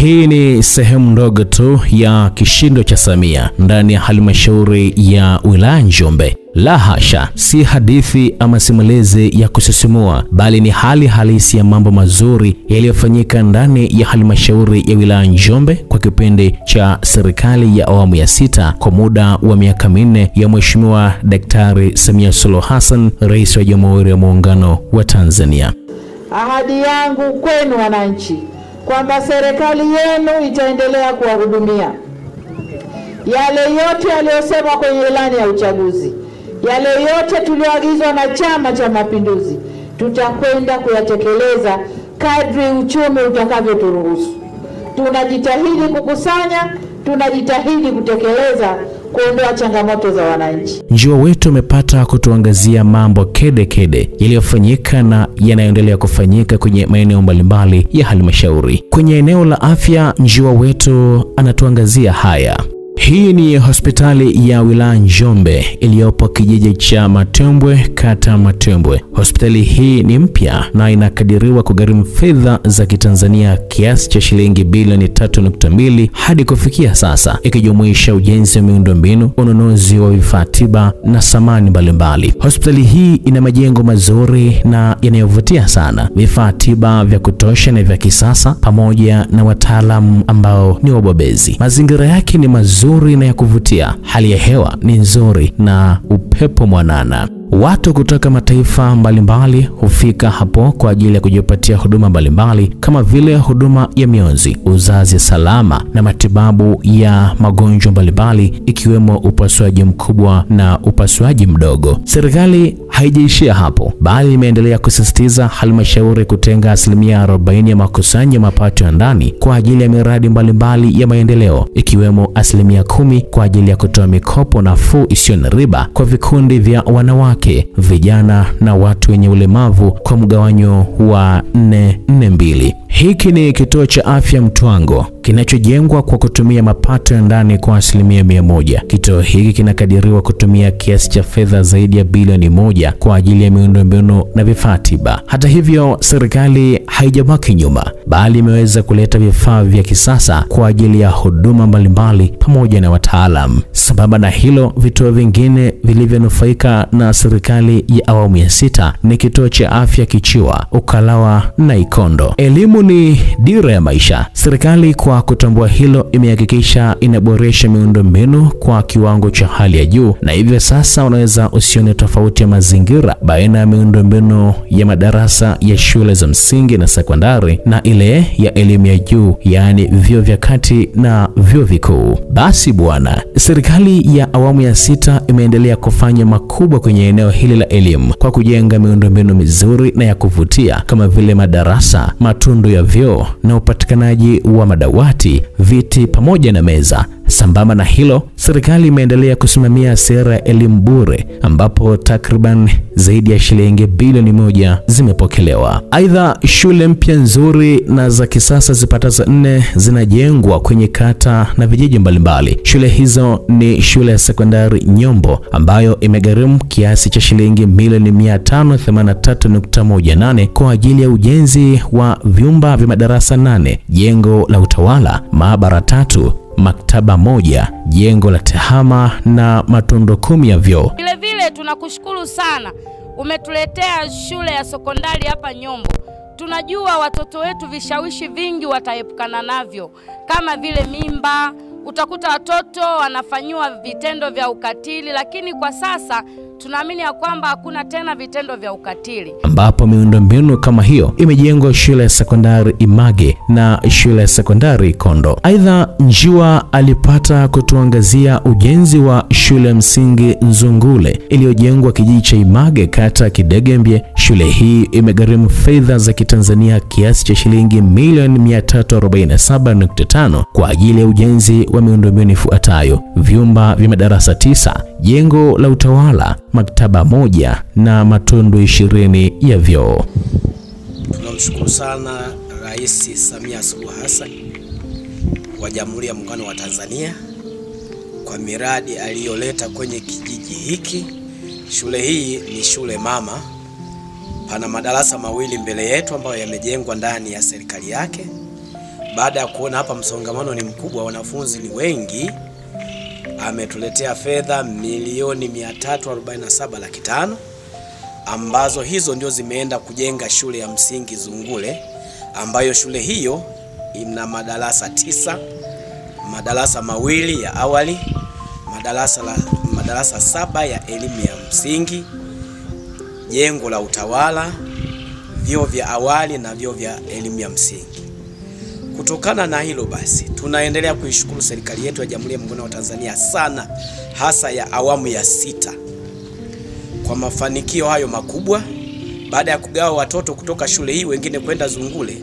Hii ni sehemu ndogo tu ya kishindo cha Samia ndani ya halmashauri ya wilaya Njombe. La hasha, si hadithi ama simulizi ya kusisimua, bali ni hali halisi ya mambo mazuri yaliyofanyika ndani ya halmashauri ya wilaya Njombe kwa kipindi cha serikali ya awamu ya 6 kwa muda wa miaka 4 ya Mheshimiwa Daktari Samia Suluhu Hassan, Rais wa Jamhuri ya Muungano wa Tanzania. Ahadi yangu kwenu wananchi kwamba serikali yenu itaendelea kuwahudumia. Yale yote yaliyosemwa kwenye ilani ya uchaguzi, yale yote tulioagizwa na Chama cha Mapinduzi, tutakwenda kuyatekeleza kadri uchumi utakavyoturuhusu. Tunajitahidi kukusanya, tunajitahidi kutekeleza, kuondoa changamoto za wananchi. Njua wetu umepata kutuangazia mambo kede yaliyofanyika na yanayoendelea kufanyika kwenye maeneo mbalimbali ya halmashauri. Kwenye eneo la afya, njua wetu anatuangazia haya. Hii ni hospitali ya wilaya Njombe iliyopo kijiji cha Matembwe, kata Matembwe. Hospitali hii ni mpya na inakadiriwa kugharimu fedha za Kitanzania kiasi cha shilingi bilioni 3.2 hadi kufikia sasa, ikijumuisha ujenzi wa miundombinu, ununuzi wa vifaa tiba na samani mbalimbali. Hospitali hii ina majengo mazuri na yanayovutia sana, vifaa tiba vya kutosha na vya kisasa, pamoja na wataalamu ambao ni wabobezi. Mazingira yake ni mazuri na ya kuvutia, hali ya hewa ni nzuri na upepo mwanana. Watu kutoka mataifa mbalimbali hufika hapo kwa ajili ya kujipatia huduma mbalimbali kama vile huduma ya mionzi, uzazi salama na matibabu ya magonjwa mbalimbali ikiwemo upasuaji mkubwa na upasuaji mdogo. Serikali haijaishia hapo, bali imeendelea kusisitiza halmashauri kutenga asilimia 40 ya makusanyo mapato ya ndani kwa ajili ya miradi mbalimbali ya maendeleo, ikiwemo asilimia 10 kwa ajili ya kutoa mikopo nafuu isiyo na riba kwa vikundi vya wanawake, vijana na watu wenye ulemavu kwa mgawanyo wa 4-4-2. Hiki ni kituo cha afya Mtwango kinachojengwa kwa kutumia mapato ya ndani kwa asilimia 100. Kituo hiki kinakadiriwa kutumia kiasi cha fedha zaidi ya bilioni 1 kwa ajili ya miundombinu na vifaa tiba. Hata hivyo, serikali haijabaki nyuma, bali imeweza kuleta vifaa vya kisasa kwa ajili ya huduma mbalimbali pamoja na wataalamu. Sababu na hilo, vituo vingine vilivyonufaika na serikali ya awamu ya 6 ni kituo cha afya Kichiwa, Ukalawa na Ikondo. Elimu ni dira ya maisha. Serikali kwa kutambua hilo imehakikisha inaboresha miundombinu kwa kiwango cha hali ya juu, na hivyo sasa unaweza usione tofauti ya mazingira baina ya miundombinu ya madarasa ya shule za msingi na sekondari na ile ya elimu ya juu, yaani vyuo vya kati na vyuo vikuu. Basi bwana, serikali ya awamu ya 6 imeendelea kufanya makubwa kwenye eneo hili la elimu kwa kujenga miundombinu mizuri na ya kuvutia kama vile madarasa, matundu ya vyoo na upatikanaji wa madawati, viti pamoja na meza. Sambamba na hilo, serikali imeendelea kusimamia sera ya elimu bure ambapo takriban zaidi ya shilingi bilioni 1 zimepokelewa. Aidha, shule mpya nzuri na za kisasa zipatazo 4 zinajengwa kwenye kata na vijiji mbalimbali. Shule hizo ni shule ya sekondari Nyombo ambayo imegharimu kiasi cha shilingi milioni 583.18 kwa ajili ya ujenzi wa vyumba vya madarasa 8, jengo la utawala, maabara 3, maktaba 1, jengo la tehama na matundu 10 ya vyoo. Vile tunakushukuru sana, umetuletea shule ya sekondari hapa Nyombo. Tunajua watoto wetu vishawishi vingi wataepukana navyo kama vile mimba. Utakuta watoto wanafanywa vitendo vya ukatili, lakini kwa sasa tunaamini ya kwamba hakuna tena vitendo vya ukatili, ambapo miundombinu kama hiyo imejengwa shule ya sekondari Image na shule ya sekondari Ikondo. Aidha, Njua alipata kutuangazia ujenzi wa shule ya msingi Nzungule iliyojengwa kijiji cha Image, kata Kidegembye. Shule hii imegharimu fedha za Kitanzania kiasi cha shilingi milioni 347.5 kwa ajili ya ujenzi wa miundombinu ifuatayo: vyumba vya madarasa 9, jengo la utawala, maktaba 1 na matundu 20 ya vyoo. Tunamshukuru sana Rais Samia Suluhu Hassan wa Jamhuri ya Muungano wa Tanzania kwa miradi aliyoleta kwenye kijiji hiki. Shule hii ni shule mama. Pana madarasa mawili mbele yetu ambayo yamejengwa ndani ya serikali yake. baada ya kuona hapa msongamano ni mkubwa, wanafunzi ni wengi, ametuletea fedha milioni 347,500,000 ambazo hizo ndio zimeenda kujenga shule ya msingi Zungule, ambayo shule hiyo ina madarasa 9, madarasa mawili ya awali, madarasa 7 ya elimu ya msingi, jengo la utawala, vyuo vya awali na vyuo vya elimu ya msingi. Kutokana na hilo basi, tunaendelea kuishukuru serikali yetu ya Jamhuri ya Muungano wa Tanzania sana, hasa ya awamu ya 6 kwa mafanikio hayo makubwa. Baada ya kugawa watoto kutoka shule hii wengine kwenda Zungule,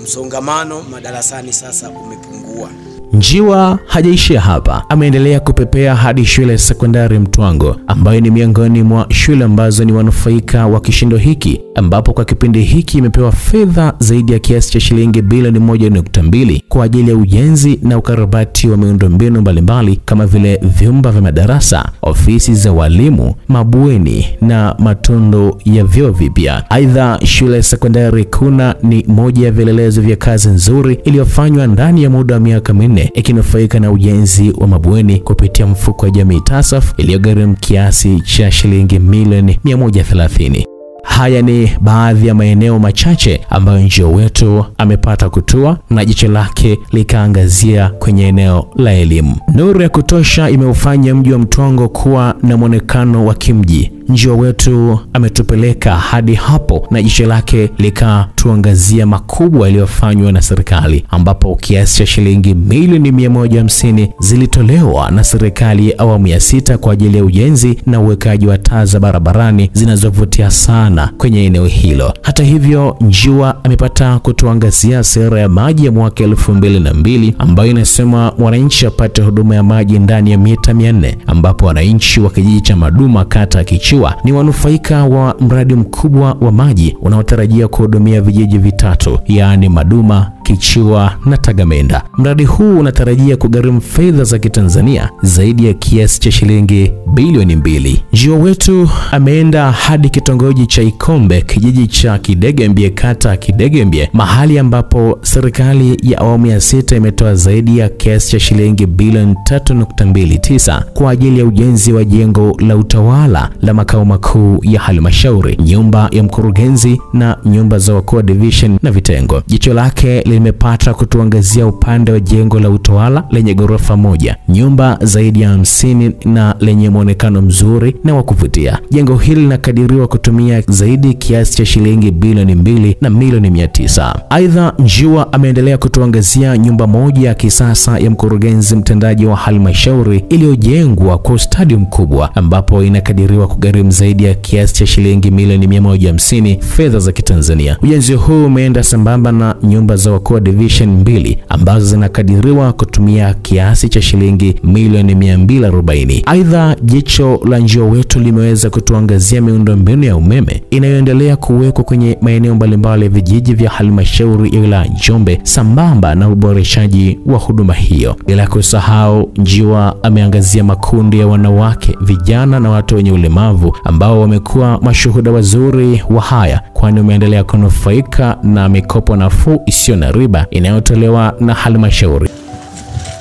msongamano madarasani sasa umepungua. Njiwa hajaishia hapa, ameendelea kupepea hadi shule ya sekondari Mtwango, ambayo ni miongoni mwa shule ambazo ni wanufaika wa kishindo hiki, ambapo kwa kipindi hiki imepewa fedha zaidi ya kiasi cha shilingi bilioni 1.2 kwa ajili ya ujenzi na ukarabati wa miundombinu mbalimbali kama vile vyumba vya madarasa, ofisi za walimu, mabweni na matundu ya vyoo vipya. Aidha, shule ya sekondari Kuna ni moja ya vielelezo vya kazi nzuri iliyofanywa ndani ya muda wa miaka 4, ikinufaika na ujenzi wa mabweni kupitia mfuko wa jamii TASAF iliyogharimu kiasi cha shilingi milioni 130. Haya ni baadhi ya maeneo machache ambayo Njiwa wetu amepata kutua na jicho lake likaangazia kwenye eneo la elimu. Nuru ya kutosha imeufanya mji wa Mtwango kuwa na mwonekano wa kimji. Njiwa wetu ametupeleka hadi hapo na jicho lake likatuangazia makubwa yaliyofanywa na serikali, ambapo kiasi cha shilingi milioni 150 zilitolewa na serikali ya awamu ya 6 kwa ajili ya ujenzi na uwekaji wa taa za barabarani zinazovutia sana kwenye eneo hilo. Hata hivyo, Njiwa amepata kutuangazia sera ya maji ya mwaka 2002 ambayo inasema wananchi wapate huduma ya maji ndani ya mita 400, ambapo wananchi wa kijiji cha Maduma kata Kichiwa ni wanufaika wa mradi mkubwa wa maji unaotarajia kuhudumia vijiji vitatu, yaani Maduma, Kichiwa na Tagamenda. Mradi huu unatarajia kugharimu fedha za Kitanzania zaidi ya kiasi cha shilingi bilioni 2. Njiwa wetu ameenda hadi kitongoji cha Ikombe, kijiji cha Kidegembye kata Kidegembye, mahali ambapo serikali ya awamu ya 6 imetoa zaidi ya kiasi cha shilingi bilioni 3.29 kwa ajili ya ujenzi wa jengo la utawala la makao makuu ya halmashauri, nyumba ya mkurugenzi na nyumba za wakuu wa division na vitengo. Jicho lake limepata kutuangazia upande wa jengo la utawala lenye ghorofa 1, nyumba zaidi ya 50 na lenye muonekano mzuri na wa kuvutia. Jengo hili linakadiriwa kutumia zaidi kiasi cha shilingi bilioni 2 na milioni 900. Aidha, Njiwa ameendelea kutuangazia nyumba moja ya kisasa ya mkurugenzi mtendaji wa halmashauri iliyojengwa kwa ustadi mkubwa, ambapo inakadiriwa kugharimu zaidi ya kiasi cha shilingi milioni 150 fedha za Kitanzania. Ujenzi huu umeenda sambamba na nyumba za wakuu wa division 2 ambazo zinakadiriwa kutumia kiasi cha shilingi milioni 240. Aidha, jicho la Njiwa wetu limeweza kutuangazia miundombinu ya umeme inayoendelea kuwekwa kwenye maeneo mbalimbali ya vijiji vya halmashauri ya wilaya Njombe, sambamba na uboreshaji wa huduma hiyo. Bila kusahau, Njiwa ameangazia makundi ya wanawake, vijana na watu wenye ulemavu ambao wamekuwa mashuhuda wazuri wa haya, kwani wameendelea kunufaika na mikopo nafuu isiyo na riba inayotolewa na halmashauri.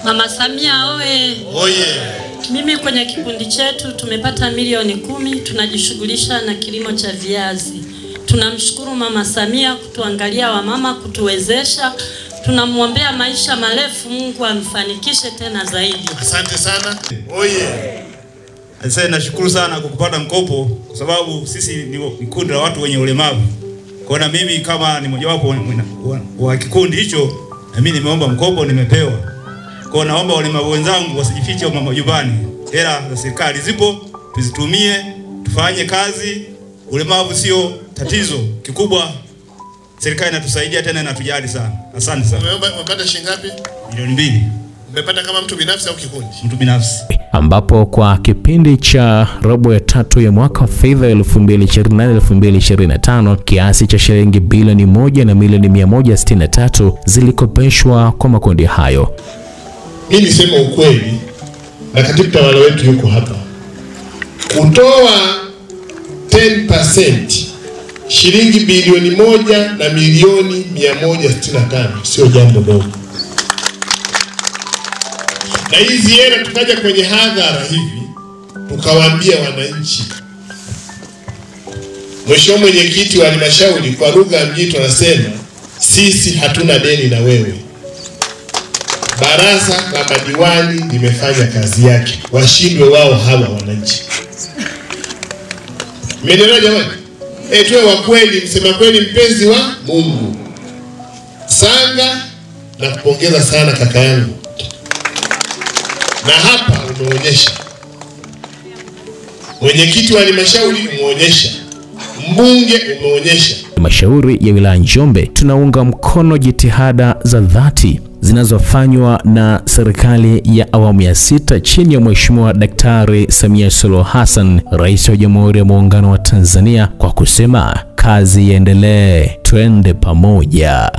Mama Samia oye! Oye! Mimi kwenye kikundi chetu tumepata milioni 10, tunajishughulisha na kilimo cha viazi. Tunamshukuru Mama Samia kutuangalia wamama, kutuwezesha. Tunamwombea maisha marefu, Mungu amfanikishe tena zaidi. Asante sana. Oye! Sasa nashukuru sana kwa kupata mkopo, kwa sababu sisi ni kundi la watu wenye ulemavu. Kwa na mimi kama ni mojawapo wa kikundi hicho, na mimi nimeomba mkopo, nimepewa. Kwa naomba walemavu wenzangu wasijifiche majumbani. Hela za serikali zipo, tuzitumie, tufanye kazi. Ulemavu sio tatizo. Kikubwa serikali inatusaidia tena inatujali sana. Asante sana. Umepata shilingi ngapi? Milioni 2. Umepata kama mtu binafsi au kikundi? Mtu binafsi. Ambapo kwa kipindi cha robo ya 3 ya mwaka wa fedha 2024-2025 kiasi cha shilingi bilioni 1 na milioni 163 zilikopeshwa kwa makundi hayo. Mimi nisema ukweli, na katibu tawala wetu yuko hapa. Kutoa 10% shilingi bilioni 1 na milioni 165 sio jambo dogo. na hizi hela tukaja kwenye hadhara hivi tukawaambia wananchi. Mheshimiwa mwenyekiti wa halmashauri, kwa lugha ya mjini tunasema sisi hatuna deni na wewe. Baraza la madiwani limefanya kazi yake, washindwe wao hawa wananchi. Mmenielewa jamani? Tuwe wa kweli, msema kweli, mpenzi wa Mungu. Sanga, na kupongeza sana kaka yangu, na hapa umeonyesha, mwenyekiti wa halmashauri umeonyesha, mbunge umeonyesha. Halmashauri ya wilaya Njombe tunaunga mkono jitihada za dhati zinazofanywa na serikali ya awamu ya 6 chini ya Mheshimiwa Daktari Samia Suluhu Hassan, Rais wa Jamhuri ya Muungano wa Tanzania, kwa kusema kazi iendelee, twende pamoja.